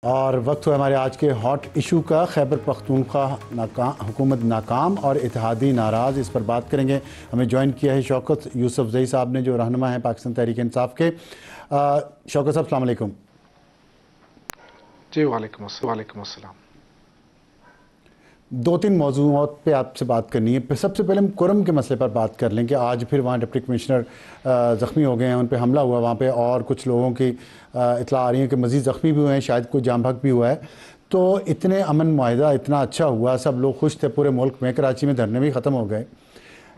اور وقت ہوا ہمارے آج کے ہاٹ ایشو کا، خیبر پختونخوا حکومت ناکام اور اتحادی ناراض، اس پر بات کریں گے۔ ہمیں جوائن کیا ہے شوکت یوسف زئی صاحب نے، جو رہنما ہیں پاکستان تحریک انصاف کے۔ شوکت صاحب السلام علیکم۔ جی وعلیکم السلام۔ دو تین موضوعات پہ آپ سے بات کرنی ہے۔ سب سے پہلے ہم کرم کے مسئلے پر بات کر لیں کہ آج پھر وہاں ڈپٹی کمشنر زخمی ہو گئے ہیں، ان پہ حملہ ہوا وہاں پہ، اور کچھ لوگوں کی اطلاع آ رہی ہے کہ مزید زخمی بھی ہوئے ہیں، شاید کوئی جام بحق بھی ہوا ہے۔ تو اتنے امن معاہدہ اتنا اچھا ہوا، سب لوگ خوش تھے پورے ملک میں، کراچی میں دھرنے بھی ختم ہو گئے،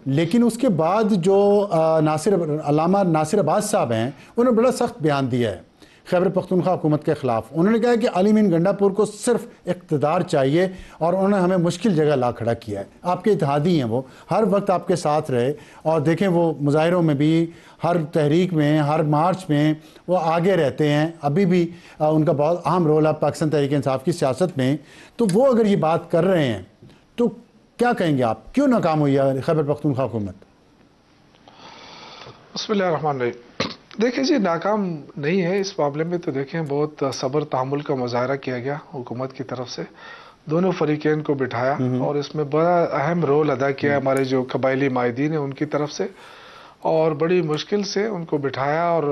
لیکن اس کے بعد جو علامہ ناصر عباس صاحب ہیں، انہوں نے بڑا سخت بیان دیا ہے خیبر پختونخوا حکومت کے خلاف۔ انہوں نے کہا کہ علی مین گنڈا پور کو صرف اقتدار چاہیے، اور انہوں نے ہمیں مشکل جگہ لا کھڑا کیا ہے۔ آپ کے اتحادی ہیں، وہ ہر وقت آپ کے ساتھ رہے، اور دیکھیں وہ مظاہروں میں بھی، ہر تحریک میں، ہر مارچ میں وہ آگے رہتے ہیں، ابھی بھی ان کا بہت اہم رول ہے پاکستان تحریک انصاف کی سیاست میں۔ تو وہ اگر یہ بات کر رہے ہیں تو کیا کہیں گے آپ؟ کیوں ناکام ہوئی ہے خیبر پختونخوا حکومت؟ بسم اللہ الرحمن الرحیم۔ دیکھیں جی، ناکام نہیں ہے اس معاملے میں، تو دیکھیں بہت صبر تحمل کا مظاہرہ کیا گیا حکومت کی طرف سے، دونوں فریقین کو بٹھایا، اور اس میں بڑا اہم رول ادا کیا ہمارے جو قبائلی مائدین ہیں ان کی طرف سے، اور بڑی مشکل سے ان کو بٹھایا، اور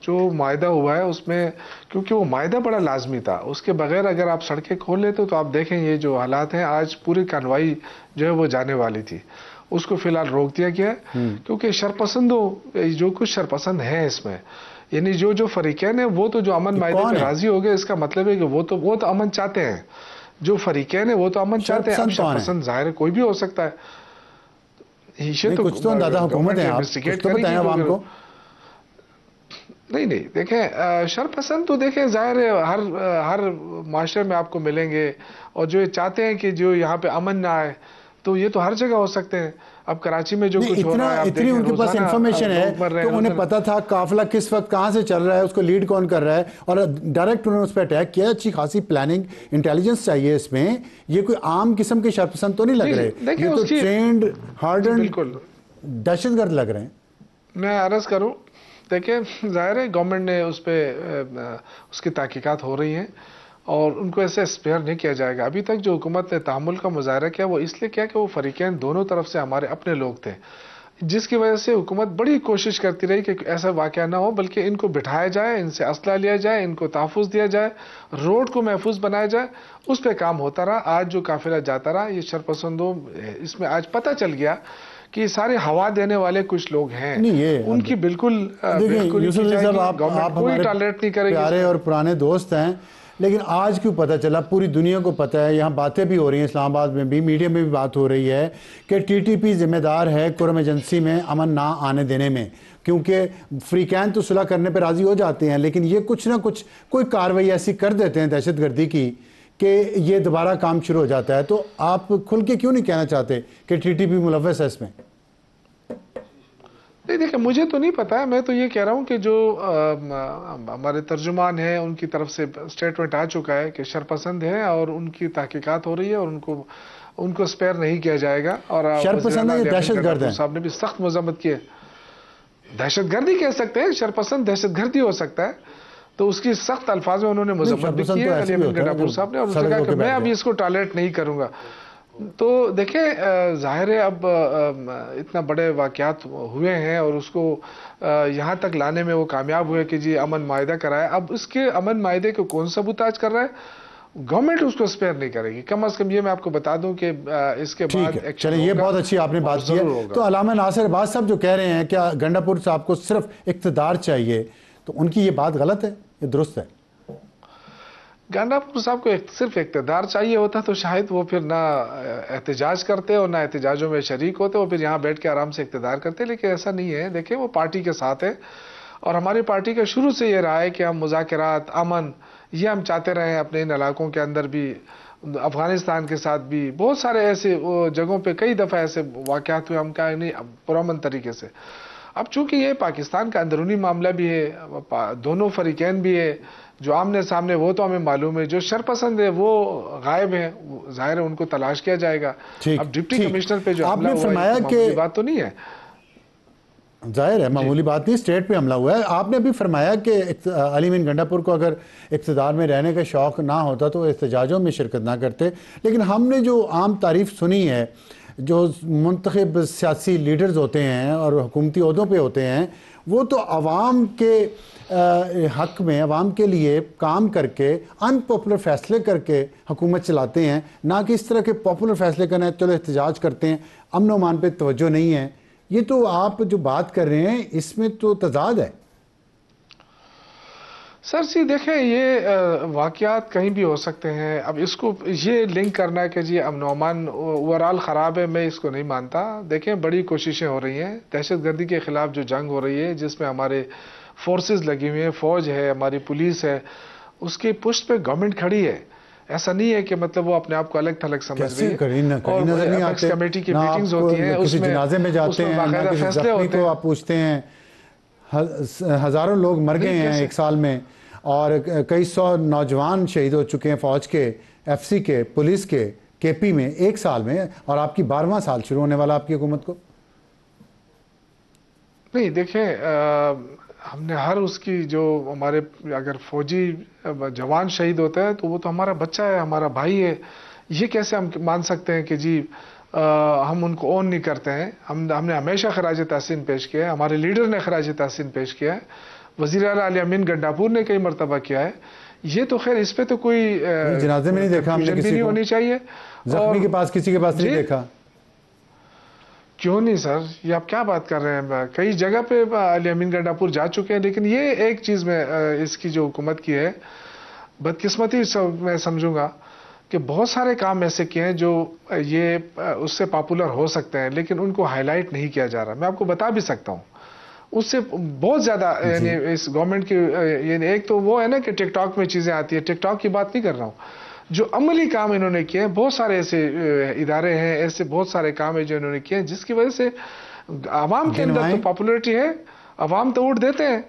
جو معاہدہ ہوا ہے اس میں، کیونکہ وہ معاہدہ بڑا لازمی تھا، اس کے بغیر اگر آپ سڑکیں کھول لیتے تو آپ دیکھیں یہ جو حالات ہیں، آج پوری کانوائی جو ہے وہ جانے والی تھی، اس کو فی الحال روک دیا گیا ہے، کیونکہ شرپسندوں جو کچھ شرپسند ہیں اس میں، یعنی جو فریقین ہیں وہ تو جو امن معاہدے پہ راضی ہو گئے، اس کا مطلب ہے کہ وہ تو امن چاہتے ہیں، جو فریقین ہیں وہ تو امن چاہتے ہیں۔ اب شرپسند ظاہر ہے کوئی بھی ہو سکتا ہے، کچھ تو اندازہ حکومت ہیں، آپ کچھ تو بتائیں عوام کو۔ نہیں دیکھیں شرپسند تو دیکھیں ظاہر ہے ہر معاشرے میں آپ کو ملیں گے، اور جو چاہتے ہیں کہ جو یہاں پہ امن نہ آئے، تو یہ تو ہر جگہ ہو سکتے ہیں۔ اب کراچی میں جو کچھ ہو رہا ہے، آپ اتنی دیکھیں ان کے پاس انفارمیشن ہے کہ انہیں پتا تھا قافلہ کس وقت کہاں سے چل رہا ہے، اس کو لیڈ کون کر رہا ہے، اور ڈائریکٹ انہوں نے اس پہ اٹیک کیا۔ اچھی خاصی پلاننگ انٹیلیجنس چاہیے اس میں، یہ کوئی عام قسم کے شرپسند تو نہیں لگ رہے، یہ تو ٹرینڈ ہارڈنڈ دہشت گرد لگ رہے ہیں۔ میں عرض کروں، دیکھیں ظاہر ہے گورنمنٹ نے اس پہ اس کی تحقیقات ہو رہی ہیں، اور ان کو ایسے اسپیئر نہیں کیا جائے گا۔ ابھی تک جو حکومت نے تحمل کا مظاہرہ کیا، وہ اس لیے کیا کہ وہ فریقین دونوں طرف سے ہمارے اپنے لوگ تھے، جس کی وجہ سے حکومت بڑی کوشش کرتی رہی کہ ایسا واقعہ نہ ہو، بلکہ ان کو بٹھایا جائے، ان سے اسلحہ لیا جائے، ان کو تحفظ دیا جائے، روڈ کو محفوظ بنایا جائے، اس پہ کام ہوتا رہا۔ آج جو قافلہ جاتا رہا، یہ شرپسندوں، اس میں آج پتہ چل گیا کہ سارے ہوا دینے والے کچھ لوگ ہیں، ان کی بالکل یوسف زئی صاحب، آپ کوئی ٹالریٹ نہیں کرے گی۔ پیارے اور پرانے دوست ہیں، لیکن آج کیوں پتہ چلا؟ پوری دنیا کو پتہ ہے، یہاں باتیں بھی ہو رہی ہیں، اسلام آباد میں بھی، میڈیا میں بھی بات ہو رہی ہے کہ ٹی ٹی پی ذمہ دار ہے کرم ایجنسی میں امن نہ آنے دینے میں، کیونکہ فریقین تو صلح کرنے پہ راضی ہو جاتے ہیں، لیکن یہ کچھ نہ کچھ کوئی کارروائی ایسی کر دیتے ہیں دہشت گردی کی کہ یہ دوبارہ کام شروع ہو جاتا ہے۔ تو آپ کھل کے کیوں نہیں کہنا چاہتے کہ ٹی ٹی پی ملوث ہے اس میں؟ نہیں دیکھیں، مجھے تو نہیں پتا ہے، میں تو یہ کہہ رہا ہوں کہ جو ہمارے ترجمان ہیں ان کی طرف سے سٹیٹمنٹ آ چکا ہے کہ شرپسند ہیں، اور ان کی تحقیقات ہو رہی ہے، اور ان کو اسپیئر نہیں کیا جائے گا۔ اور شرپسند ہے، دہشت گرد ہیں صاحب نے بھی سخت مذمت کی ہے۔ دہشت گردی کہہ سکتے ہیں، شرپسند دہشت گردی ہو سکتا ہے، تو اس کی سخت الفاظ میں انہوں نے مذمت بھی کی ہے علی امین گنڈا پور صاحب نے، اور اس نے کہا کہ میں ابھی اس کو ٹالریٹ نہیں کروں گا۔ تو دیکھیں ظاہر ہے اب اتنا بڑے واقعات ہوئے ہیں، اور اس کو یہاں تک لانے میں وہ کامیاب ہوئے کہ جی امن معاہدہ کرایا۔ اب اس کے امن معاہدے کو کون سبوتاج کر رہا ہے؟ گورنمنٹ اس کو اسپیئر نہیں کرے گی، کم از کم یہ میں آپ کو بتا دوں کہ اس کے بعد ایکشن ہوگا۔ چلیں، یہ بہت اچھی آپ نے بات کی ہے۔ تو علامہ ناصر عباس صاحب جو کہہ رہے ہیں کہ گنڈا پور صاحب کو صرف اقتدار چاہیے، تو ان کی یہ بات غلط ہے یا درست ہے؟ گنڈا پور صاحب کو صرف اقتدار چاہیے ہوتا تو شاید وہ پھر نہ احتجاج کرتے اور نہ احتجاجوں میں شریک ہوتے، وہ پھر یہاں بیٹھ کے آرام سے اقتدار کرتے، لیکن ایسا نہیں ہے۔ دیکھیں وہ پارٹی کے ساتھ ہے، اور ہماری پارٹی کا شروع سے یہ رہا ہے کہ ہم مذاکرات، امن، یہ ہم چاہتے رہے ہیں اپنے ان علاقوں کے اندر بھی، افغانستان کے ساتھ بھی، بہت سارے ایسے جگہوں پہ کئی دفعہ ایسے واقعات ہوئے، ہم کہا نہیں پرامن طریقے سے۔ اب چونکہ یہ پاکستان کا اندرونی معاملہ بھی ہے، دونوں فریقین بھی ہے، جو آمنے سامنے وہ تو ہمیں معلوم ہے، جو شرپسند ہے وہ غائب ہیں، ظاہر ہے ان کو تلاش کیا جائے گا۔ اب ڈپٹی کمشنر پہ جو حملہ ہوا ہے، یہ بات تو نہیں ہے۔ ظاہر ہے معمولی بات نہیں، اسٹیٹ پہ حملہ ہوا ہے. آپ نے ابھی فرمایا کہ علی امین گنڈا پور کو اگر اقتدار میں رہنے کا شوق نہ ہوتا تو احتجاجوں میں شرکت نہ کرتے، لیکن ہم نے جو عام تعریف سنی ہے، جو منتخب سیاسی لیڈرز ہوتے ہیں اور حکومتی عہدوں پہ ہوتے ہیں، وہ تو عوام کے حق میں، عوام کے لیے کام کر کے ان پاپولر فیصلے کر کے حکومت چلاتے ہیں، نہ کہ اس طرح کے پاپولر فیصلے کرنا ہے چلو احتجاج کرتے ہیں، امن و امان پہ توجہ نہیں ہے. یہ تو آپ جو بات کر رہے ہیں اس میں تو تضاد ہے. سر جی دیکھیں، یہ واقعات کہیں بھی ہو سکتے ہیں. اب اس کو یہ لنک کرنا ہے کہ جی امن و امان اوورال خراب ہے، میں اس کو نہیں مانتا. دیکھیں بڑی کوششیں ہو رہی ہیں دہشت گردی کے خلاف، جو جنگ ہو رہی ہے جس میں ہمارے فورسز لگی ہوئی ہیں، فوج ہے، ہماری پولیس ہے، اس کی پشت پہ گورنمنٹ کھڑی ہے. ایسا نہیں ہے کہ مطلب وہ اپنے آپ کو الگ تھلگ سمجھ رہی ہے. اور اپیکس کمیٹی کی میٹنگز ہوتی ہیں، کسی جنازے میں جاتے ہیں، نہ کسی زخمی کو آپ پوچھتے ہیں. ہزاروں لوگ مر گئے ہیں ایک سال میں، اور کئی سو نوجوان شہید ہو چکے ہیں فوج کے، ایف سی کے، پولیس کے، کے پی میں ایک سال میں، اور آپ کی 12واں سال شروع ہونے والا آپ کی حکومت کو. نہیں دیکھیں، ہم نے ہر اس کی جو ہمارے اگر فوجی جوان شہید ہوتا ہے تو وہ تو ہمارا بچہ ہے، ہمارا بھائی ہے. یہ کیسے ہم مان سکتے ہیں کہ جی ہم ان کو اون نہیں کرتے ہیں؟ ہم نے ہمیشہ خراج تحسین پیش کیا ہے، ہمارے لیڈر نے خراج تحسین پیش کیا ہے، وزیر اعلیٰ علی امین گنڈا پور نے کئی مرتبہ کیا ہے. یہ تو خیر اس پہ تو کوئی جنازے میں نہیں دیکھا ہم نے کسی نہیں کو، ہونی چاہیے. زخمی کے پاس کسی کے پاس نہیں دیکھا. کیوں نہیں سر، یہ آپ کیا بات کر رہے ہیں؟ کئی جگہ پہ علی امین گنڈا پور جا چکے ہیں. لیکن یہ ایک چیز میں اس کی جو حکومت کی ہے بدقسمتی میں سمجھوں گا کہ بہت سارے کام ایسے کیے ہیں جو یہ اس سے پاپولر ہو سکتے ہیں، لیکن ان کو ہائی لائٹ نہیں کیا جا رہا. میں آپ کو بتا بھی سکتا ہوں اس سے بہت زیادہ، یعنی اس گورنمنٹ کی، یعنی ایک تو وہ ہے نا کہ ٹک ٹاک میں چیزیں آتی ہیں، ٹک ٹاک کی بات نہیں کر رہا ہوں. جو عملی کام انہوں نے کیے ہیں، بہت سارے ایسے ادارے ہیں، ایسے بہت سارے کام ہیں جو انہوں نے کیے ہیں جس کی وجہ سے عوام کے اندر تو پاپولیرٹی ہے. عوام تو ووٹ دیتے ہیں،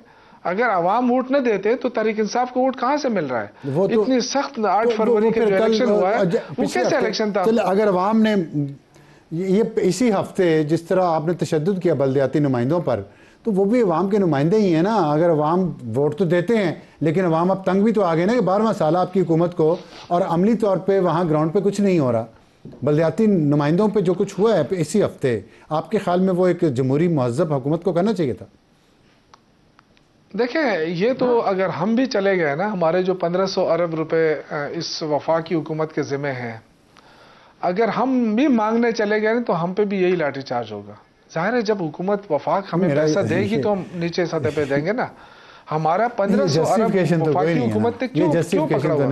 اگر عوام ووٹ نہ دیتے تو تحریک انصاف کو ووٹ کہاں سے مل رہا ہے؟ اتنی سخت 8 فروری کے جو الیکشن ہوا ہے وہ کیسے الیکشن تھا؟ اگر عوام نے یہ اسی ہفتے جس طرح آپ نے تشدد کیا بلدیاتی نمائندوں پر، تو وہ بھی عوام کے نمائندے ہی ہیں نا. اگر عوام ووٹ تو دیتے ہیں لیکن عوام اب تنگ بھی تو آ گئے نا کہ 12واں سال آپ کی حکومت کو، اور عملی طور پہ وہاں گراؤنڈ پہ کچھ نہیں ہو رہا. بلدیاتی نمائندوں پہ جو کچھ ہوا ہے اسی ہفتے، آپ کے خیال میں وہ ایک جمہوری مہذب حکومت کو کرنا چاہیے تھا؟ دیکھیں یہ تو اگر ہم بھی چلے گئے نا، ہمارے جو 1500 ارب روپے اس وفاقی حکومت کے ذمہ ہیں، اگر ہم بھی مانگنے چلے گئے تو ہم پہ بھی یہی لاٹھی چارج ہوگا. ظاہر ہے جب حکومت وفاق ہمیں پیسہ دے گی تو ہم نیچے سطح پہ دیں گے نا. ہمارا 1500 ارب وفاقی حکومت نے کیوں پکڑا ہوا؟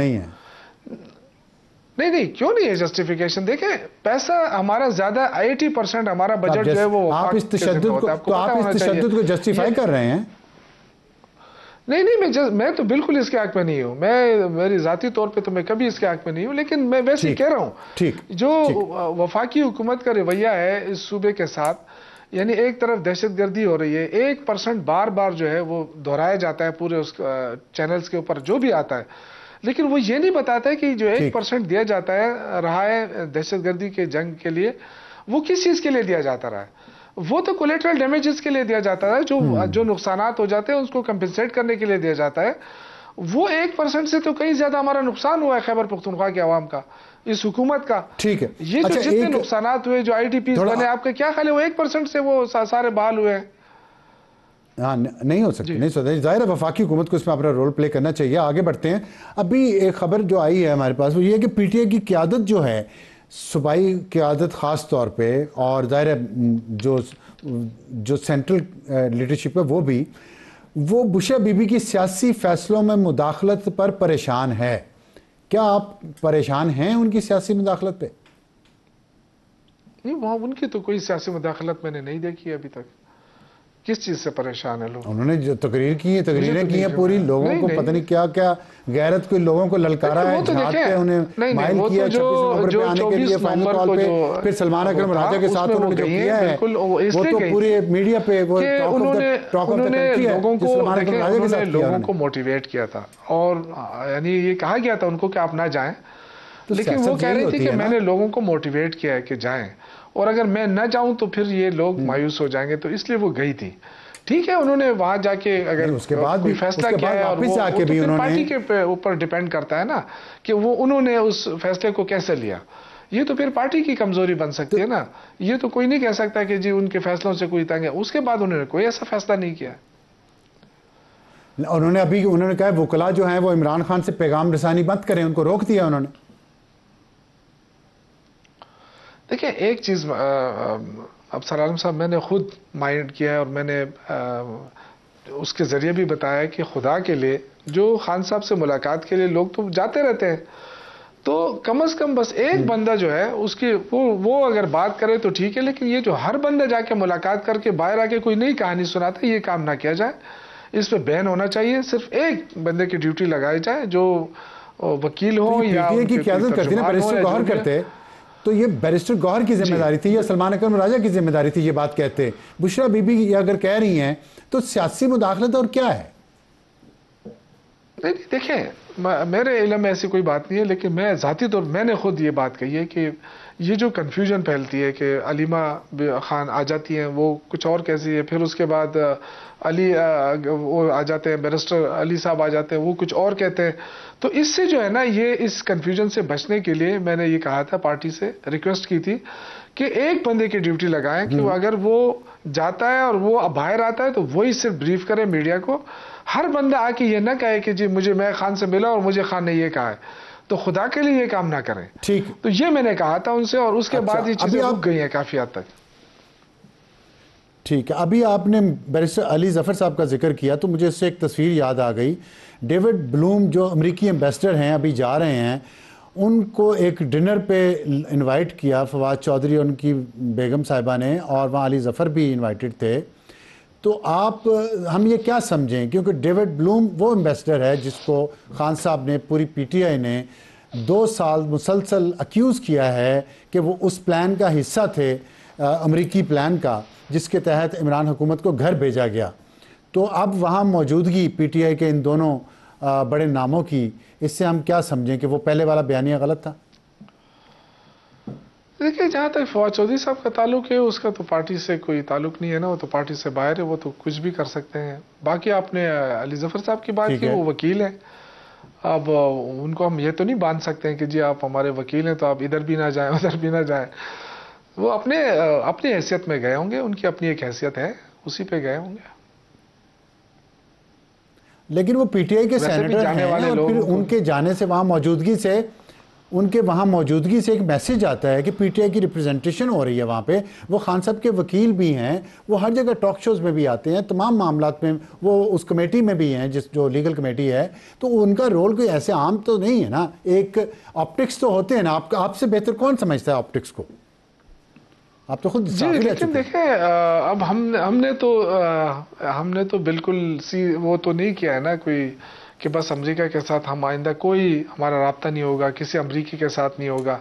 نہیں کیوں نہیں ہے جسٹیفیکیشن؟ دیکھیں پیسہ ہمارا زیادہ 80% ہمارا بجٹ جو ہے وہ آپ اس تشدد کو جسٹیفائی کر رہے ہیں. نہیں میں تو بالکل اس کے حق میں نہیں ہوں. میں میری ذاتی طور پہ تو میں کبھی اس کے حق میں نہیں ہوں، لیکن میں ویسے کہہ رہا ہوں جو وفاقی حکومت کا رویہ ہے اس صوبے کے ساتھ، یعنی ایک طرف دہشت گردی ہو رہی ہے، 1% بار بار جو ہے وہ دہرایا جاتا ہے پورے اس چینلز کے اوپر جو بھی آتا ہے، لیکن وہ یہ نہیں بتاتا ہے کہ جو 1% دیا جاتا ہے رہا ہے دہشت گردی کے جنگ کے لیے، وہ کس چیز کے لیے دیا جاتا رہا ہے. وہ تو کولیٹرل ڈیمیجز کے لیے دیا جاتا ہے، جو نقصانات ہو جاتے ہیں اس کو کمپنسیٹ کرنے کے لیے دیا جاتا ہے. وہ 1% سے تو کہیں زیادہ ہمارا نقصان ہوا ہے خیبر پختونخوا کے عوام کا، اس حکومت کا. ٹھیک ہے، یہ جو جتنے نقصانات ہوئے، جو IDPs بنے، آپ کا کیا خیال ہے وہ 1% سے وہ سارے بحال ہوئے ہیں؟ ہاں نہیں ہو سکتی، نہیں سوچا. ظاہر ہے وفاقی حکومت کو اس میں اپنا رول پلے کرنا چاہیے. آگے بڑھتے ہیں. ابھی ایک خبر جو آئی ہے ہمارے پاس وہ یہ ہے کہ پی ٹی آئی کی قیادت جو ہے، صوبائی قیادت خاص طور پہ، اور ظاہر ہے جو سینٹرل لیڈرشپ ہے وہ بشا بی بی کی سیاسی فیصلوں میں مداخلت پر پریشان ہے. کیا آپ پریشان ہیں ان کی سیاسی مداخلت پہ؟ نہیں، وہاں ان کی تو کوئی سیاسی مداخلت میں نے نہیں دیکھی ابھی تک. کس چیز سے پریشان ہے لوگ؟ انہوں نے جو تقریریں کی ہیں پوری، لوگوں کو پتہ نہیں کیا کیا غیرت کو لوگوں کو للکارا ہے، جھاڑ پہ انہیں مائل کیا 26 نومبر پہ آنے کے لیے فائنل کال پہ. پھر سلمان اکرم راجہ کے ساتھ انہوں نے جو کیا ہے وہ تو پورے میڈیا پہ وہ ٹاک آف دا کنٹری ہے جو سلمان اکرم راجہ کے ساتھ کیا. لوگوں کو موٹیویٹ کیا تھا، اور یعنی یہ کہا گیا تھا ان کو کہ آپ نہ جائیں، لیکن وہ کہہ رہی تھی کہ میں نے لوگوں کو موٹیویٹ کیا ہے کہ جائیں. اور اگر میں نہ جاؤں تو پھر یہ لوگ مایوس ہو جائیں گے، تو اس لیے وہ گئی تھی. ٹھیک ہے، انہوں نے وہاں جا کے اگر اس کے بعد کوئی بھی فیصلہ کیا ہے، اور وہ تو پھر پارٹی کے اوپر ڈیپینڈ کرتا ہے نا کہ وہ انہوں نے اس فیصلے کو کیسے لیا. یہ تو پھر پارٹی کی کمزوری بن سکتی ہے نا. یہ تو کوئی نہیں کہہ سکتا کہ جی ان کے فیصلوں سے کوئی تنگ ہے. اس کے بعد انہوں نے کوئی ایسا فیصلہ نہیں کیا. انہوں نے کہا وکلاء جو ہیں وہ عمران خان سے پیغام رسانی مت کریں، ان کو روک دیا انہوں نے. دیکھیں ایک چیز افسر عالم صاحب، میں نے خود مائنڈ کیا ہے اور میں نے اس کے ذریعے بھی بتایا کہ خدا کے لیے جو خان صاحب سے ملاقات کے لیے لوگ تو جاتے رہتے ہیں، تو کم از کم بس ایک بندہ جو ہے اس کی وہ اگر بات کرے تو ٹھیک ہے، لیکن یہ جو ہر بندہ جا کے ملاقات کر کے باہر آ کے کوئی نئی کہانی سناتا ہے، یہ کام نہ کیا جائے. اس پہ بین ہونا چاہیے. صرف ایک بندے کی ڈیوٹی لگائی جائے جو وکیل ہو یا پی ٹی آئی کی قیادت کرتی نا بیرسٹر گوہر کرتے، تو یہ بیرسٹر گوہر کی ذمہ داری تھی یا سلمان اکرم راجہ کی ذمہ داری تھی یہ بات کہتے؟ بشرا بی بی یہ اگر کہہ رہی ہیں تو سیاسی مداخلت اور کیا ہے؟ نہیں دیکھیں میرے علم میں ایسی کوئی بات نہیں ہے، لیکن میں ذاتی طور میں نے خود یہ بات کہی ہے کہ یہ جو کنفیوژن پھیلتی ہے کہ علیمہ خان آ جاتی ہیں وہ کچھ اور کیسی ہے، پھر اس کے بعد علی وہ آ جاتے ہیں، بیرسٹر علی صاحب آ جاتے ہیں وہ کچھ اور کہتے ہیں. تو اس سے جو ہے نا یہ اس کنفیوژن سے بچنے کے لیے میں نے یہ کہا تھا، پارٹی سے ریکویسٹ کی تھی کہ ایک بندے کی ڈیوٹی لگائیں کہ اگر وہ جاتا ہے اور وہ باہر آتا ہے تو وہی صرف بریف کرے میڈیا کو. ہر بندہ آ کے یہ نہ کہے کہ جی میں خان سے ملا اور مجھے خان نے یہ کہا ہے، تو خدا کے لیے یہ کام نہ کریں. ٹھیک، تو یہ میں نے کہا تھا ان سے، اور اس کے بعد یہ چیزیں رک گئی ہیں کافی حد تک. ٹھیک ہے. ابھی آپ نے بیرسٹر علی ظفر صاحب کا ذکر کیا تو مجھے اس سے ایک تصویر یاد آ گئی. ڈیوڈ بلوم جو امریکی ایمبیسڈر ہیں ابھی جا رہے ہیں، ان کو ایک ڈنر پہ انوائٹ کیا فواد چودھری اور ان کی بیگم صاحبہ نے، اور وہاں علی ظفر بھی انوائٹڈ تھے. تو ہم یہ کیا سمجھیں، کیونکہ ڈیوڈ بلوم وہ ایمبیسڈر ہے جس کو خان صاحب نے، پوری پی ٹی آئی نے 2 سال مسلسل اکیوز کیا ہے کہ وہ اس پلان کا حصہ تھے، امریکی پلان کا، جس کے تحت عمران حکومت کو گھر بھیجا گیا. تو اب وہاں موجودگی پی ٹی آئی کے ان دونوں بڑے ناموں کی، اس سے ہم کیا سمجھیں کہ وہ پہلے والا بیانیہ غلط تھا؟ دیکھیں جہاں تک فواد چودھری صاحب کا تعلق ہے، اس کا تو پارٹی سے کوئی تعلق نہیں ہے نا، وہ تو پارٹی سے باہر ہے، وہ تو کچھ بھی کر سکتے ہیں. باقی آپ نے علی ظفر صاحب کی بات کی، وہ وکیل ہیں. اب ان کو ہم یہ تو نہیں باندھ سکتے ہیں کہ جی آپ ہمارے وکیل ہیں تو آپ ادھر بھی نہ جائیں ادھر بھی نہ جائیں. وہ اپنی حیثیت میں گئے ہوں گے، ان کی اپنی ایک حیثیت ہے، اسی پہ گئے ہوں گے. لیکن وہ پی ٹی آئی کے سینیٹر ہیں، اور پھر ان کے جانے سے وہاں موجودگی سے ایک میسج آتا ہے کہ پی ٹی آئی کی ریپریزنٹیشن ہو رہی ہے وہاں پہ. وہ خان صاحب کے وکیل بھی ہیں، وہ ہر جگہ ٹاک شوز میں بھی آتے ہیں، تمام معاملات میں وہ اس کمیٹی میں بھی ہیں جو لیگل کمیٹی ہے. تو ان کا رول کوئی ایسے عام تو نہیں ہے نا. ایک آپٹکس تو ہوتے ہیں نا. آپ سے بہتر کون سمجھتا ہے آپٹکس کو؟ آپ تو خود جی لیکن دیکھیں اب ہم نے تو بالکل وہ تو نہیں کیا ہے نا کوئی کہ بس امریکہ کے ساتھ ہم آئندہ کوئی ہمارا رابطہ نہیں ہوگا، کسی امریکی کے ساتھ نہیں ہوگا.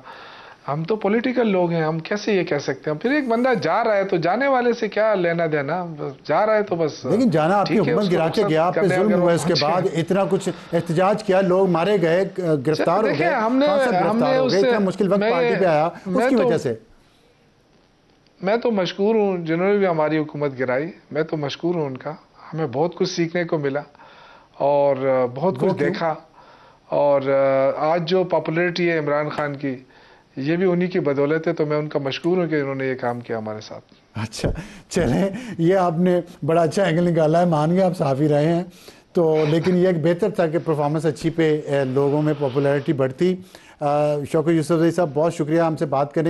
ہم تو پولیٹیکل لوگ ہیں، ہم کیسے یہ کہہ سکتے ہیں؟ پھر ایک بندہ جا رہا ہے تو جانے والے سے کیا لینا دینا، جا رہا ہے تو بس. لیکن جانا آپ کی حکومت گرا کے گیا، آپ پہ ظلم ہوا، اس کے بعد اتنا کچھ احتجاج کیا، لوگ مارے گئے، گرفتار ہو گئے، گرفتار ہو گئے، اتنا مشکل وقت پارٹی پہ آیا اس کی وجہ سے. میں تو مشکور ہوں جنہوں نے بھی ہماری حکومت گرائی، میں تو مشکور ہوں ان کا. ہمیں بہت کچھ سیکھنے کو ملا اور بہت کچھ دیکھا. اور آج جو پاپولیرٹی ہے عمران خان کی، یہ بھی انہی کی بدولت ہے. تو میں ان کا مشکور ہوں کہ انہوں نے یہ کام کیا ہمارے ساتھ. اچھا چلیں، یہ آپ نے بڑا اچھا اینگل نکالا ہے. مان گئے آپ صحافی رہے ہیں تو، لیکن یہ ایک بہتر تھا کہ پرفارمنس اچھی پہ لوگوں میں پاپولیرٹی بڑھتی. شوکت یوسف زئی صاحب بہت شکریہ ہم سے بات کرنے